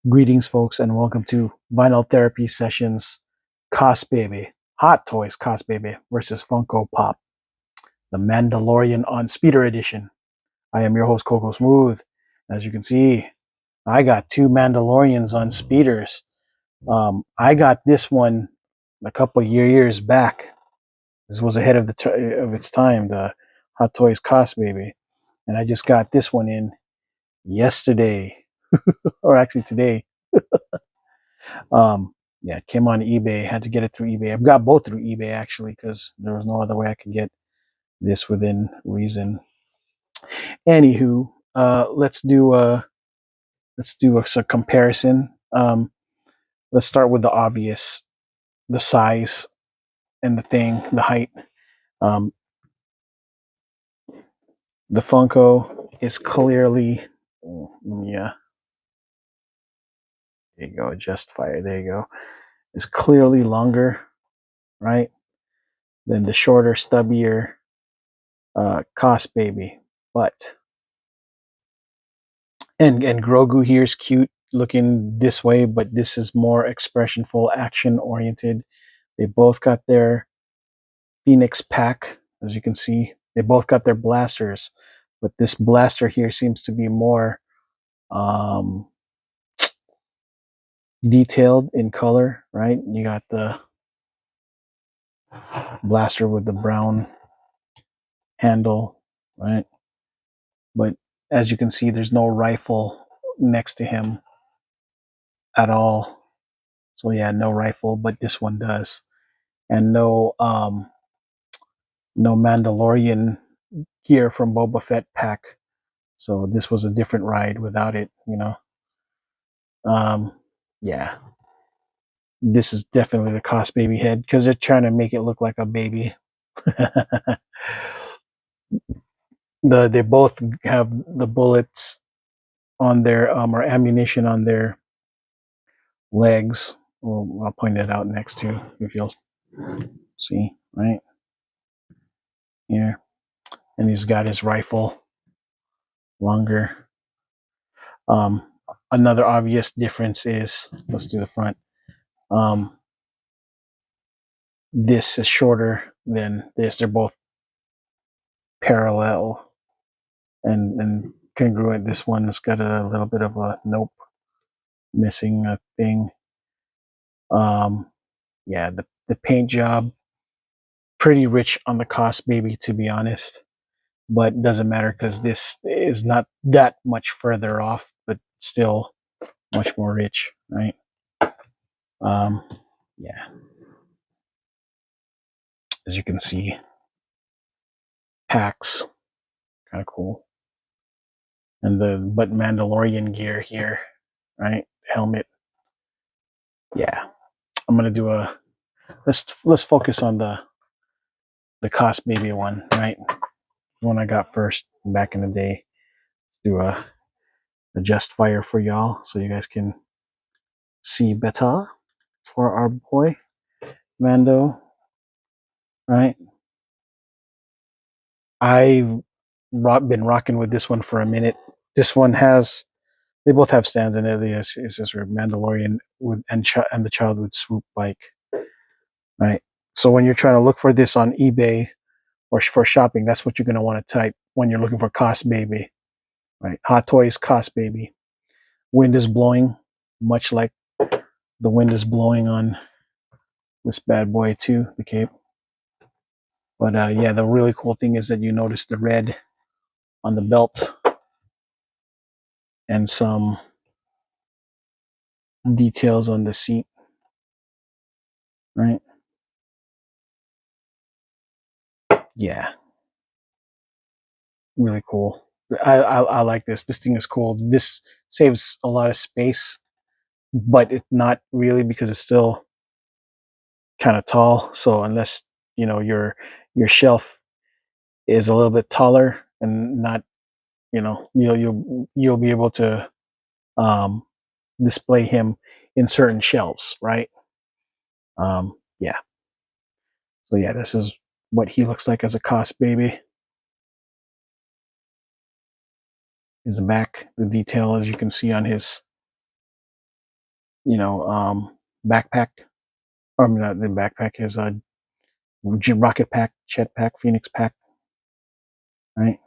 Greetings, folks, and welcome to Vinyl Therapy Sessions Cosbaby, Hot Toys Cosbaby versus Funko Pop, the Mandalorian on Speeder Edition. I am your host, Coco Smooth. As you can see, I got two Mandalorians on speeders. I got this one a couple years back. This was ahead of of its time, the Hot Toys Cosbaby, and I just got this one in yesterday, or actually today. Yeah, it came on eBay. Had to get it through eBay. I've got both through eBay actually because there was no other way I could get this within reason. Anywho, let's do a comparison. Let's start with the obvious, the size and the height. Um, the Funko is clearly, yeah, there you go, just fire. There you go. It's clearly longer, right, than the shorter, stubbier Cosbaby, but and Grogu here is cute looking this way, but this is more expressionful, action oriented. They both got their Phoenix pack, as you can see. They both got their blasters, but this blaster here seems to be more um, detailed in color, right? You got the blaster with the brown handle, right? But as you can see, there's no rifle next to him at all. So yeah, no rifle, but this one does. And no Mandalorian gear from Boba Fett pack. So this was a different ride without it. Um yeah. This is definitely the Cosbaby head because they're trying to make it look like a baby. They both have the bullets on their or ammunition on their legs. Well, I'll point that out next to if you'll see, right here. And he's got his rifle longer. Um, Another obvious difference is, let's do the front. This is shorter than this. They're both parallel and congruent. This one's got a little bit of a nope, missing a thing. Yeah, the paint job pretty rich on the Cosbaby, to be honest, but doesn't matter because this is not that much further off, but still much more rich, right? Yeah, as you can see, packs kind of cool, and the but Mandalorian gear here, right? Helmet. Yeah, I'm gonna do a let's focus on the Cosbaby one, right? The one I got first back in the day. Let's do a just fire for y'all so you guys can see better for our boy Mando, right? I've been rocking with this one for a minute. This one has they both have stands in it. It's just Mandalorian with and the child with Swoop bike, right? So when you're trying to look for this on eBay or for shopping, that's what you're going to want to type when you're looking for Cosbaby, right? Hot Toys Cosbaby. Wind is blowing, much like the wind is blowing on this bad boy too, the cape. But yeah, the really cool thing is that you notice the red on the belt and some details on the seat, right? Yeah, really cool. I like this. This thing is cool. This saves a lot of space, but it's not really because it's still kind of tall. So unless your shelf is a little bit taller and not, you'll be able to um, display him in certain shelves, right? Yeah. So yeah, this is what he looks like as a Cosbaby. His back, the detail as you can see on his backpack. I mean, not the backpack, his rocket pack, jet pack, phoenix pack, right?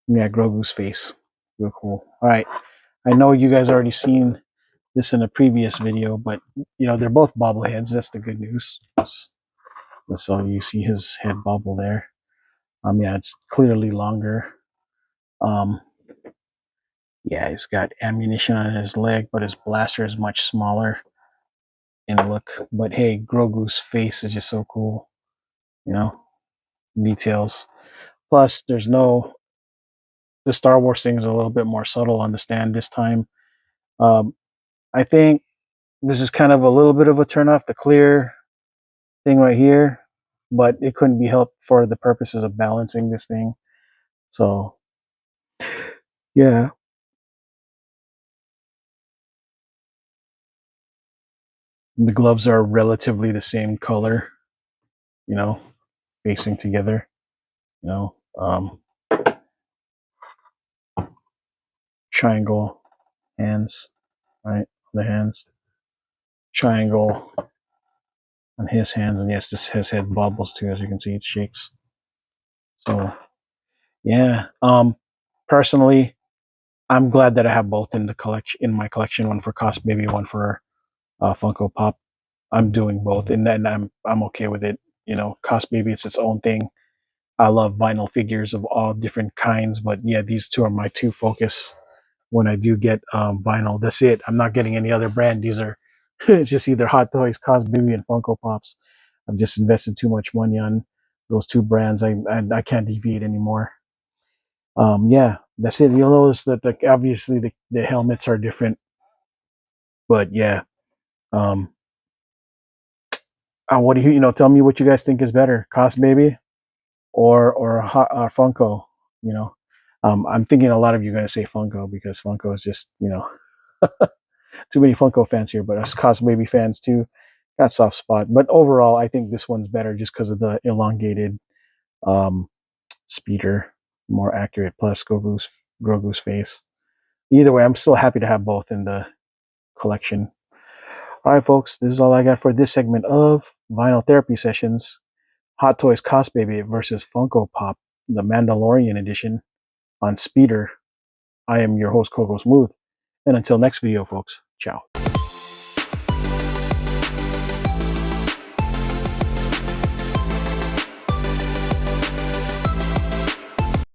Yeah, Grogu's face. Real cool. All right. I know you guys already seen this in a previous video, but they're both bobbleheads. That's the good news. So you see his head bobble there. Yeah, it's clearly longer. Um, yeah, he's got ammunition on his leg, but his blaster is much smaller in look. But hey, Grogu's face is just so cool. You know, details. Plus, the Star Wars thing is a little bit more subtle on the stand this time. Um, I think this is kind of a little bit of a turn off, the clear thing right here, but it couldn't be helped for the purposes of balancing this thing. So yeah, the gloves are relatively the same color, you know, facing together, you know, triangle hands, right? The hands, triangle on his hands, and yes, this his head bobbles too, as you can see, it shakes. So yeah, personally, I'm glad that I have both in the collection in my collection. One for Cosbaby, one for Funko Pop. I'm doing both, and then I'm okay with it. Cosbaby, it's its own thing. I love vinyl figures of all different kinds, but yeah, these two are my two focus when I do get vinyl. That's it. I'm not getting any other brand. These are it's just either Hot Toys, Cosbaby, and Funko Pops. I've just invested too much money on those two brands. I can't deviate anymore. Yeah, that's it. You'll notice that obviously the helmets are different, but yeah. Um, what do tell me what you guys think is better, Cosbaby or Funko? You know, I'm thinking a lot of you are going to say Funko because Funko is just too many Funko fans here, but us Cosbaby fans too got soft spot. But overall, I think this one's better just because of the elongated um, speeder, more accurate. Plus Grogu's face. Either way, I'm still happy to have both in the collection. All right, folks, this is all I got for this segment of Vinyl Therapy Sessions. Hot Toys Cosbaby versus Funko Pop, the Mandalorian edition on Speeder. I am your host, Coco Smooth. And until next video, folks, ciao.